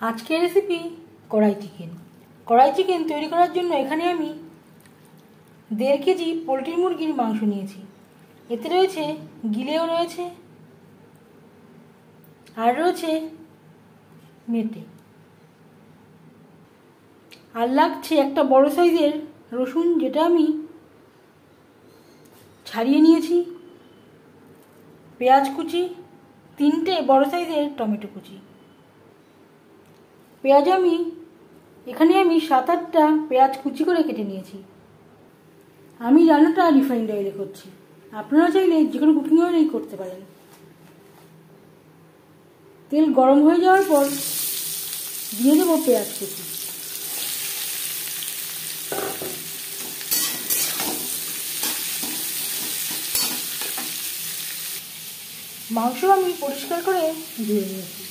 আজকের রেসিপি কড়াই চিকেন। কড়াই চিকেন তৈরি করার জন্য এখানে আমি 1.5 কেজি পোলট্রি মুরগির মাংস নিয়েছি। এতে রয়েছে গিলেও রয়েছে আর রয়েছে মেটে। আর লাগছে একটা বড় সাইজের রসুন, যেটা আমি ছাড়িয়ে নিয়েছি, পেঁয়াজ কুচি, 3টে বড় সাইজের টমেটো কুচি। পেঁয়াজ এখানে আমি 7-8টা পেঁয়াজ কুচি করে কেটে নিয়েছি। আমি রান্নাটা রিফাইন্ড অয়েলে করছি, আপনারা চাইলে যে কোনো কুকিং অয়েলেই করতে পারেন। তেল গরম হয়ে যাওয়ার পর দিয়ে দেবো পেঁয়াজ কুচি। মাংস আমি পরিষ্কার করে ধুয়ে নিয়েছি।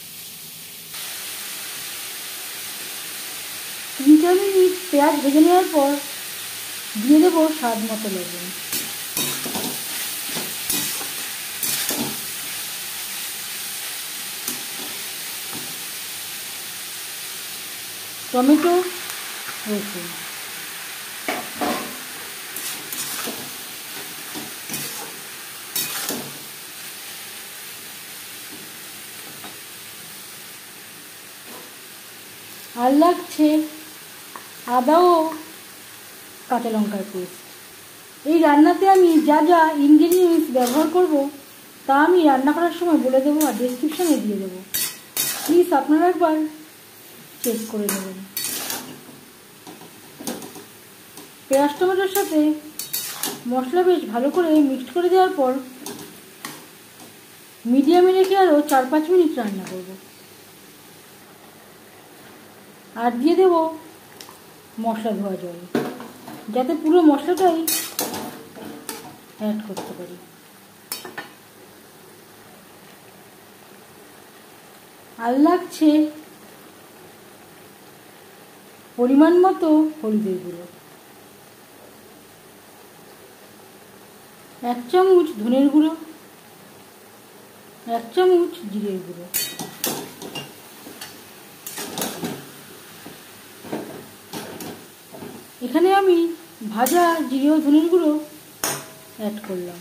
3-4 মিনিট পেঁয়াজ ভেজে নেওয়ার পর দিয়ে দেবো স্বাদ মতো লবণ। টমেটো, রসুন, আর লাগছে আদা ও কাঁচা লঙ্কার পেস্ট। এই রান্নাতে আমি যা যা ইনগ্রেডিয়েন্টস ব্যবহার করব তা আমি রান্না করার সময় বলে দেবো আর ডেসক্রিপশানে দিয়ে দেবো, প্লিজ আপনারা একবার চেক করে নেবেন। পেঁয়াজ টমেটোর সাথে মশলা বেশ ভালো করে মিক্সড করে দেওয়ার পর মিডিয়ামে রেখে আরও 4-5 মিনিট রান্না করব। আর দিয়ে দেবো মশলা ধোয়া জল, যাতে পুরো মশলাটাই অ্যাড করতে পারি। আর লাগছে পরিমাণ মতো হলুদের গুঁড়ো, 1 চামচ ধনের গুঁড়ো, 1 চামচ জিরের গুঁড়ো। এখানে আমি ভাজা জিরে ও ধনের গুঁড়ো অ্যাড করলাম।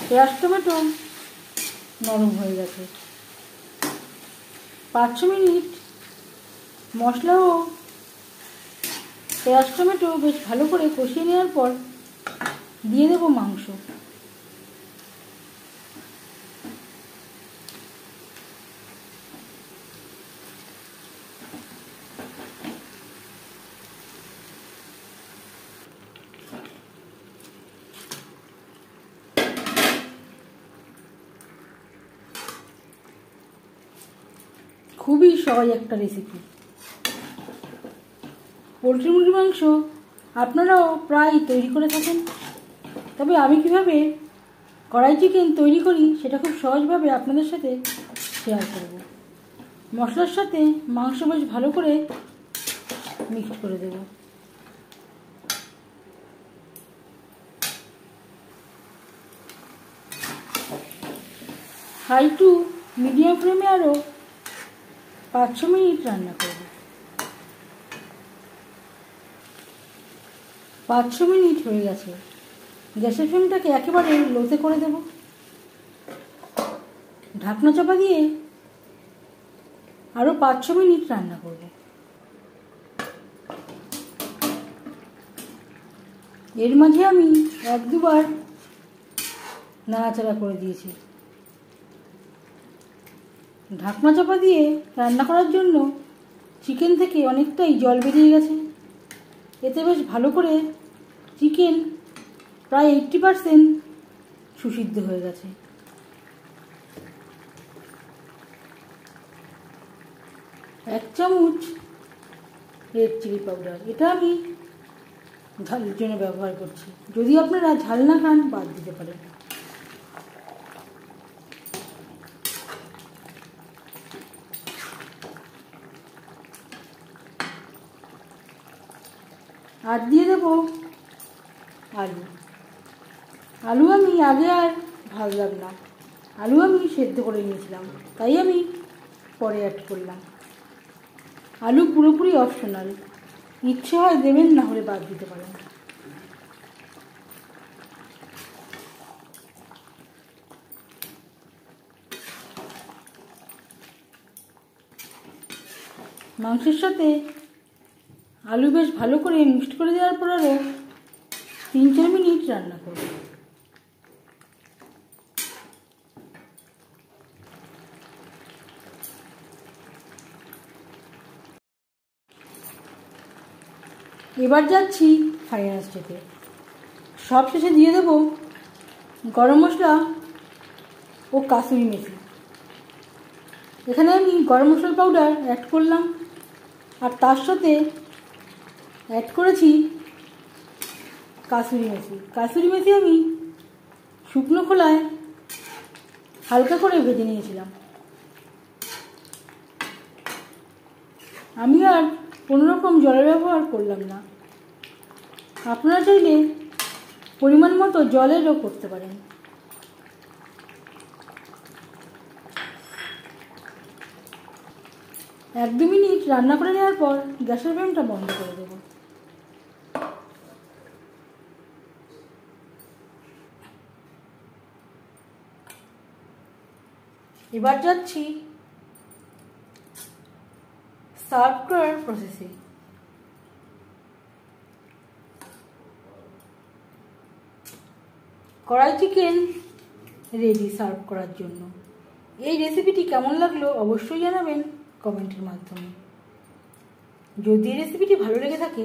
পেঁয়াজ টমেটো নরম হয়ে গেছে। 5-6 মিনিট মশলা ও পেঁয়াজ টমেটো বেশ ভালো করে কষিয়ে নেওয়ার পর দিয়ে দেবো মাংস। খুবই সহজ একটা রেসিপি। পোলট্রি মুরগির মাংস আপনারাও প্রায় তৈরি করে থাকেন, তবে আমি কিভাবে কড়াই চিকেন তৈরি করি সেটা খুব সহজভাবে আপনাদের সাথে শেয়ার করব। মশলার সাথে মাংস বেশ ভালো করে মিক্সড করে দেব। হাই টু মিডিয়াম ফ্লেমে আরও 5-6 মিনিট রান্না করব। 5-6 মিনিট হয়ে গেছে। গ্যাসের ফ্লেমটাকে একেবারে লোতে করে দেব। ঢাকনা চাপা দিয়ে আরও 5-6 মিনিট রান্না করব। এর মাঝে আমি 1-2 বার নাড়াচাড়া করে দিয়েছি। ঢাকনা চাপা দিয়ে রান্না করার জন্য চিকেন থেকে অনেকটাই জল বেরিয়ে গেছে। এতে বেশ ভালো করে চিকেন প্রায় 80% সুসিদ্ধ হয়ে গেছে। এক চামচ রেড চিলি পাউডার, এটা আমি ঝালের জন্য ব্যবহার করছি। যদি আপনারা ঝাল না খান বাদ দিতে পারেন। আর দিয়ে দেবো আলু। আলু আমি আগে আর ভাজলাম না, আলু আমি সেদ্ধ করে নিয়েছিলাম, তাই আমি পরে অ্যাড করলাম। আলু পুরোপুরি অপশনাল, ইচ্ছে হয় দেবেন, না হলে বাদ দিতে পারেন। মাংসের সাথে আলু বেশ ভালো করে মিক্সড করে দেওয়ার পর আরও 3-4 মিনিট রান্না করব। এবার যাচ্ছি ফাইনাল স্টেপে। সব শেষে দিয়ে দেব গরম মশলা ও কাসুরি মেথি। এখানে আমি গরম মশলা পাউডার অ্যাড করলাম, আর তার সাথে অ্যাড করেছি কাসুরি মেথি। কাসুরি মেথি আমি শুকনো খোলায় হালকা করে ভেজে নিয়েছিলাম। আমি আর কোনোরকম জলের ব্যবহার করলাম না। আপনারা চাইলে পরিমাণ মতো জলেরও করতে পারেন। এক দু মিনিট রান্না করে নেওয়ার পর গ্যাসের ফ্লেমটা বন্ধ করে দেব। এবার যাচ্ছি সার্ভ করার প্রসেসে। কড়াই চিকেন রেডি সার্ভ করার জন্য। এই রেসিপিটি কেমন লাগলো অবশ্যই জানাবেন কমেন্টের মাধ্যমে। যদি এই রেসিপিটি ভালো লেগে থাকে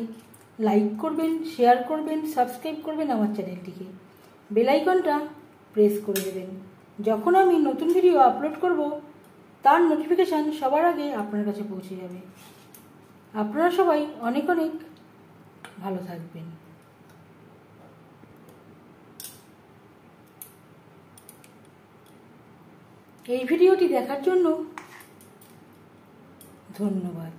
লাইক করবেন, শেয়ার করবেন, সাবস্ক্রাইব করবেন আমার চ্যানেলটিকে, বেল আইকনটা প্রেস করে দেবেন। যখন আমি নতুন ভিডিও আপলোড করব তার নোটিফিকেশান সবার আগে আপনার কাছে পৌঁছে যাবে। আপনারা সবাই অনেক অনেক ভালো থাকবেন। এই ভিডিওটি দেখার জন্য ধন্যবাদ।